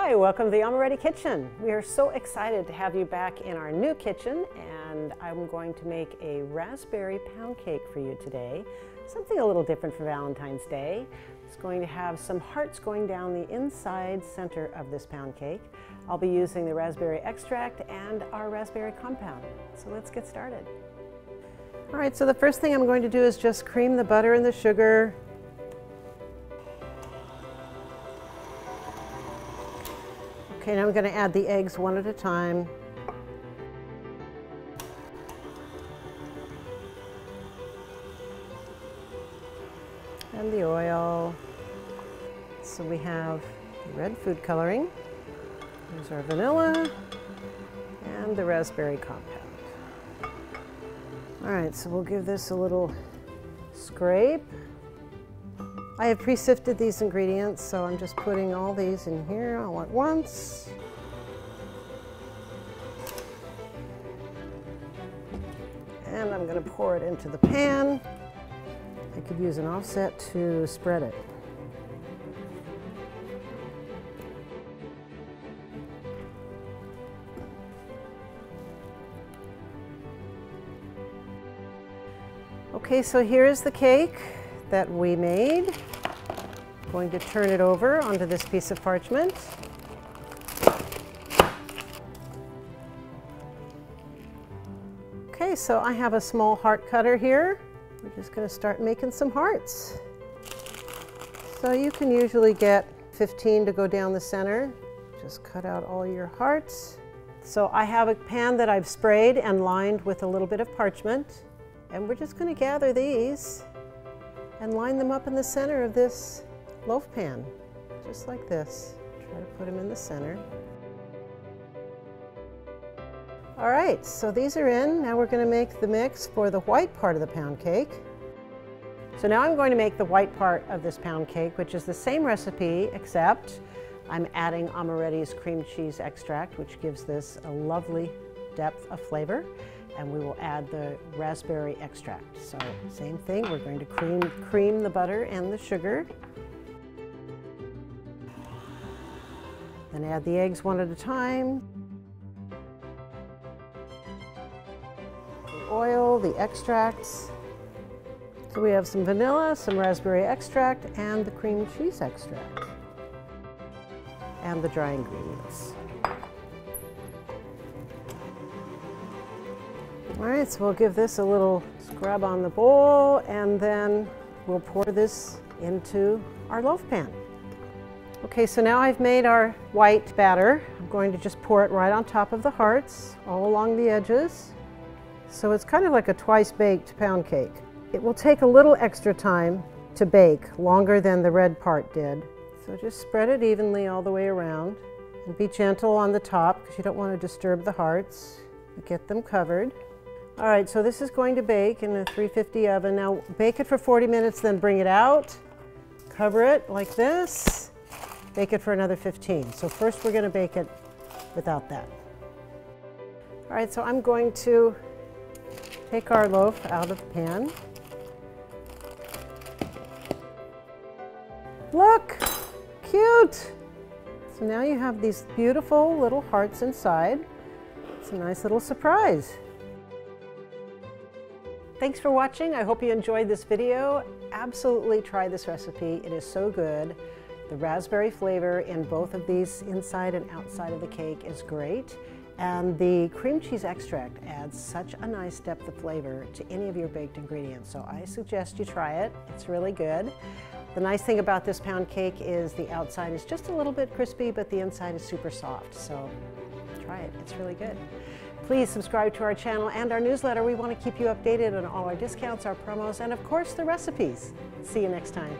Hi, welcome to the Already Kitchen. We are so excited to have you back in our new kitchen, and I'm going to make a raspberry pound cake for you today. Something a little different for Valentine's Day. It's going to have some hearts going down the inside center of this pound cake. I'll be using the raspberry extract and our raspberry compound. So let's get started. All right, so the first thing I'm going to do is just cream the butter and the sugar. Okay, now I'm going to add the eggs one at a time. And the oil. So we have the red food coloring. There's our vanilla and the raspberry compound. All right, so we'll give this a little scrape. I have pre-sifted these ingredients, so I'm just putting all these in here all at once. And I'm going to pour it into the pan. I could use an offset to spread it. Okay, so here's the cake that we made. I'm going to turn it over onto this piece of parchment. Okay, so I have a small heart cutter here. We're just going to start making some hearts. So you can usually get 15 to go down the center. Just cut out all your hearts. So I have a pan that I've sprayed and lined with a little bit of parchment. And we're just going to gather these and line them up in the center of this loaf pan, just like this. Try to put them in the center. All right, so these are in. Now we're going to make the mix for the white part of the pound cake. So now I'm going to make the white part of this pound cake, which is the same recipe, except I'm adding Amaretti's cream cheese extract, which gives this a lovely depth of flavor. And we will add the raspberry extract. So same thing, we're going to cream the butter and the sugar. Then add the eggs one at a time. The oil, the extracts. So we have some vanilla, some raspberry extract, and the cream cheese extract. And the dry ingredients. All right, so we'll give this a little scrub on the bowl, and then we'll pour this into our loaf pan. Okay, so now I've made our white batter. I'm going to just pour it right on top of the hearts, all along the edges. So it's kind of like a twice-baked pound cake. It will take a little extra time to bake, longer than the red part did. So just spread it evenly all the way around, and be gentle on the top because you don't want to disturb the hearts. Get them covered. All right, so this is going to bake in a 350 oven. Now bake it for 40 minutes, then bring it out, cover it like this, bake it for another 15. So first we're going to bake it without that. All right, so I'm going to take our loaf out of the pan. Look, cute. So now you have these beautiful little hearts inside. It's a nice little surprise. Thanks for watching. I hope you enjoyed this video. Absolutely try this recipe. It is so good. The raspberry flavor in both of these, inside and outside of the cake, is great. And the cream cheese extract adds such a nice depth of flavor to any of your baked ingredients. So I suggest you try it. It's really good. The nice thing about this pound cake is the outside is just a little bit crispy, but the inside is super soft. So try it. It's really good. Please subscribe to our channel and our newsletter. We want to keep you updated on all our discounts, our promos, and of course the recipes. See you next time.